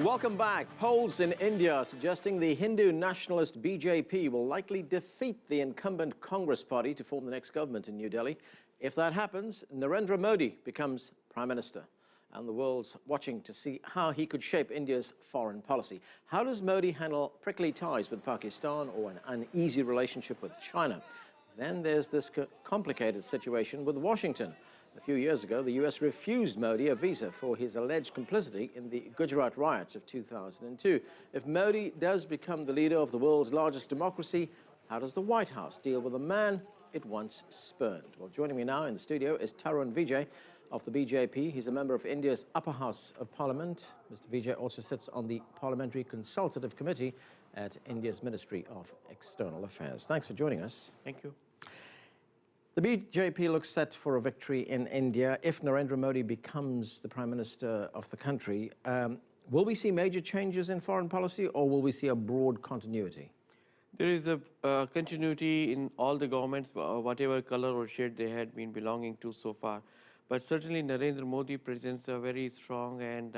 Welcome back. Polls in India suggesting the Hindu nationalist BJP will likely defeat the incumbent Congress party to form the next government in New Delhi. If that happens, Narendra Modi becomes Prime Minister. And the world's watching to see how he could shape India's foreign policy. How does Modi handle prickly ties with Pakistan or an uneasy relationship with China? Then there's this complicated situation with Washington. A few years ago, the US refused Modi a visa for his alleged complicity in the Gujarat riots of 2002. If Modi does become the leader of the world's largest democracy, how does the White House deal with a man it once spurned? Well, joining me now in the studio is Tarun Vijay of the BJP. He's a member of India's upper house of parliament. Mr. Vijay also sits on the Parliamentary Consultative Committee at India's Ministry of External Affairs. Thanks for joining us. Thank you. The BJP looks set for a victory in India. If Narendra Modi becomes the Prime Minister of the country, will we see major changes in foreign policy or will we see a broad continuity? There is a continuity in all the governments, whatever color or shade they had been belonging to so far. But certainly Narendra Modi presents a very strong and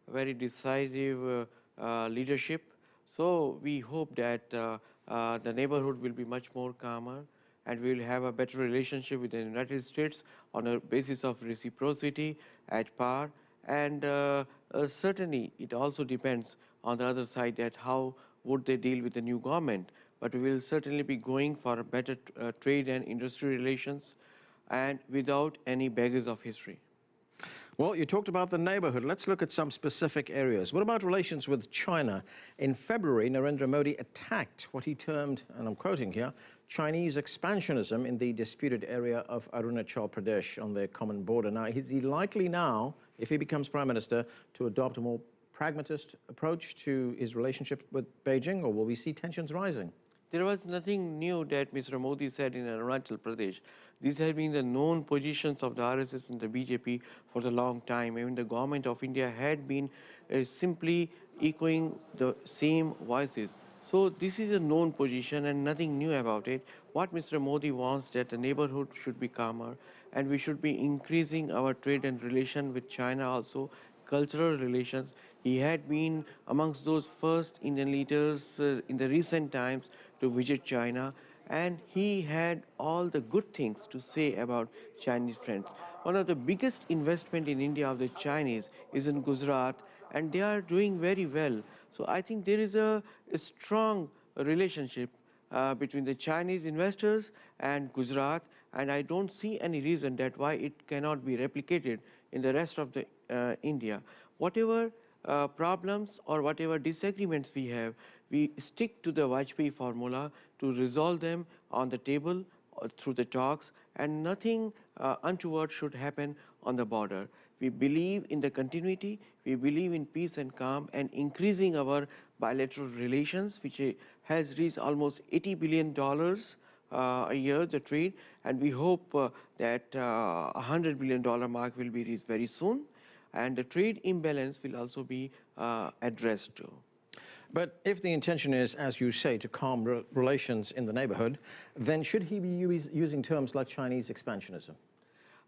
very decisive leadership. So we hope that the neighborhood will be much more calmer, and we will have a better relationship with the United States on a basis of reciprocity at par. And certainly it also depends on the other side that how would they deal with the new government. But we will certainly be going for better trade and industry relations and without any baggage of history. Well, you talked about the neighborhood. Let's look at some specific areas. What about relations with China? In February, Narendra Modi attacked what he termed, and I'm quoting here, Chinese expansionism in the disputed area of Arunachal Pradesh on their common border. Now, is he likely now, if he becomes Prime Minister, to adopt a more pragmatist approach to his relationship with Beijing, or will we see tensions rising? There was nothing new that Mr. Modi said in Arunachal Pradesh. These have been the known positions of the RSS and the BJP for a long time. Even the government of India had been simply echoing the same voices. So this is a known position and nothing new about it. What Mr. Modi wants that the neighborhood should be calmer and we should be increasing our trade and relation with China also, cultural relations. He had been amongst those first Indian leaders in the recent times to visit China, and he had all the good things to say about Chinese friends. One of the biggest investment in India of the Chinese is in Gujarat, and they are doing very well. So I think there is a strong relationship between the Chinese investors and Gujarat, and I don't see any reason that why it cannot be replicated in the rest of the India. Whatever problems or whatever disagreements we have, we stick to the Vajpayee formula to resolve them on the table or through the talks, and nothing untoward should happen on the border. We believe in the continuity, we believe in peace and calm and increasing our bilateral relations, which has reached almost $80 billion a year, the trade, and we hope that $100 billion mark will be reached very soon, and the trade imbalance will also be addressed too. But if the intention is, as you say, to calm relations in the neighborhood, then should he be using terms like Chinese expansionism?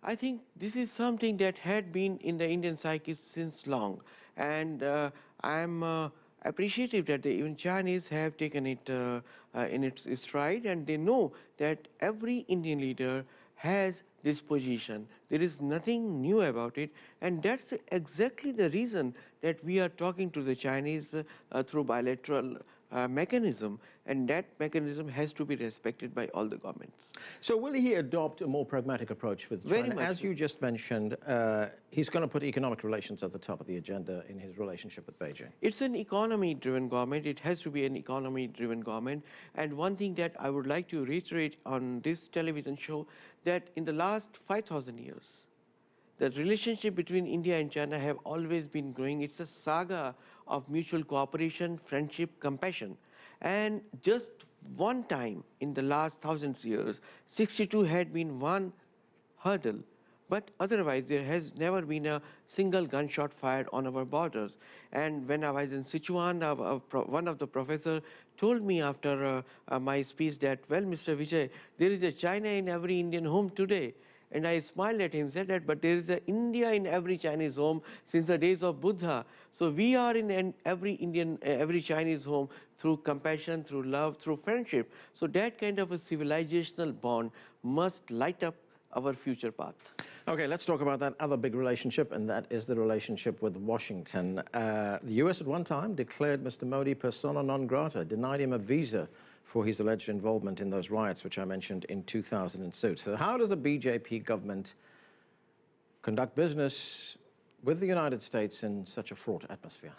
I think this is something that had been in the Indian psyche since long, and I'm appreciative that the even Chinese have taken it in its stride, and they know that every Indian leader has this position. There is nothing new about it, and that's exactly the reason that we are talking to the Chinese through bilateral mechanism, and that mechanism has to be respected by all the governments. So will he adopt a more pragmatic approach with China? Very much As so. you just mentioned, he's going to put economic relations at the top of the agenda in his relationship with Beijing. It's an economy-driven government. It has to be an economy-driven government. And one thing that I would like to reiterate on this television show, that in the last 5,000 years, the relationship between India and China have always been growing. It's a saga of mutual cooperation, friendship, compassion. And just one time in the last thousands years, 62 had been one hurdle. But otherwise, there has never been a single gunshot fired on our borders. And when I was in Sichuan, one of the professors told me after my speech that, well, Mr. Vijay, there is a China in every Indian home today. And I smiled at him, said that, but there is an India in every Chinese home since the days of Buddha. So we are in every Chinese home through compassion, through love, through friendship. So that kind of a civilizational bond must light up our future path. Okay, let's talk about that other big relationship, and that is the relationship with Washington. The US at one time declared Mr. Modi persona non grata, denied him a visa for his alleged involvement in those riots, which I mentioned in 2002. So how does the BJP government conduct business with the United States in such a fraught atmosphere?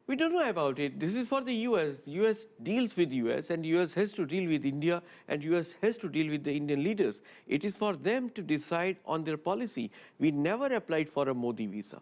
We don't know about it. This is for the US. The US deals with US, and US has to deal with India, and US has to deal with the Indian leaders. It is for them to decide on their policy. We never applied for a Modi visa.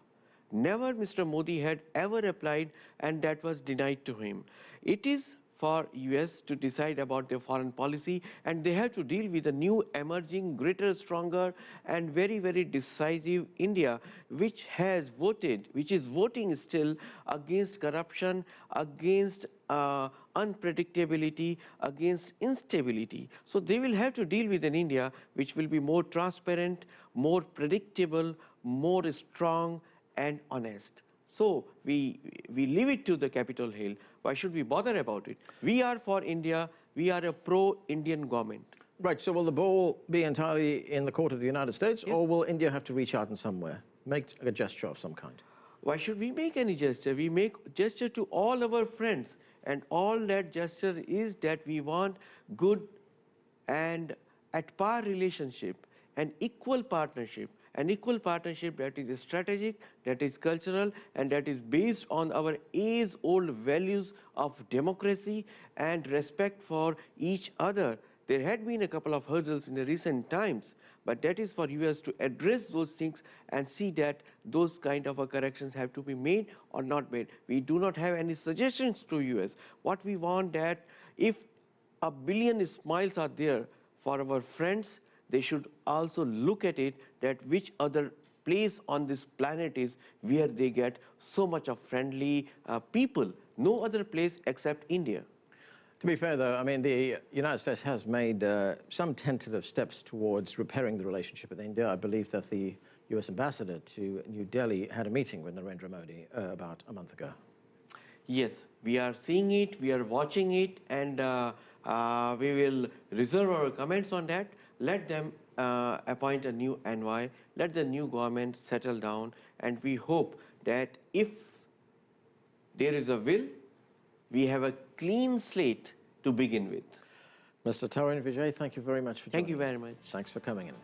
Never Mr. Modi had ever applied, and that was denied to him. It is for US to decide about their foreign policy, and they have to deal with a new emerging, greater, stronger, and very, very decisive India, which has voted, which is voting still against corruption, against unpredictability, against instability. So they will have to deal with an India which will be more transparent, more predictable, more strong and honest. So we leave it to the Capitol Hill. Why should we bother about it? We are for India. We are a pro-Indian government. Right, so will the ball be entirely in the court of the United States, Yes. or will India have to reach out in some way, make a gesture of some kind? Why should we make any gesture? We make gesture to all our friends, and all that gesture is that we want good and at par relationship, an equal partnership that is strategic, that is cultural, and that is based on our age-old values of democracy and respect for each other. There had been a couple of hurdles in the recent times, but that is for US to address those things and see that those kind of corrections have to be made or not made. We do not have any suggestions to US. What we want that if a billion smiles are there for our friends, they should also look at it that which other place on this planet is where they get so much of friendly people. No other place except India. To be fair, though, I mean, the United States has made some tentative steps towards repairing the relationship with India. I believe that the US ambassador to New Delhi had a meeting with Narendra Modi about a month ago. Yes, we are seeing it, we are watching it, and we will reserve our comments on that. Let them appoint a new envoy, let the new government settle down, and we hope that if there is a will, we have a clean slate to begin with. Mr. Tarun Vijay, thank you very much for joining Thank you very much. Thanks for coming in.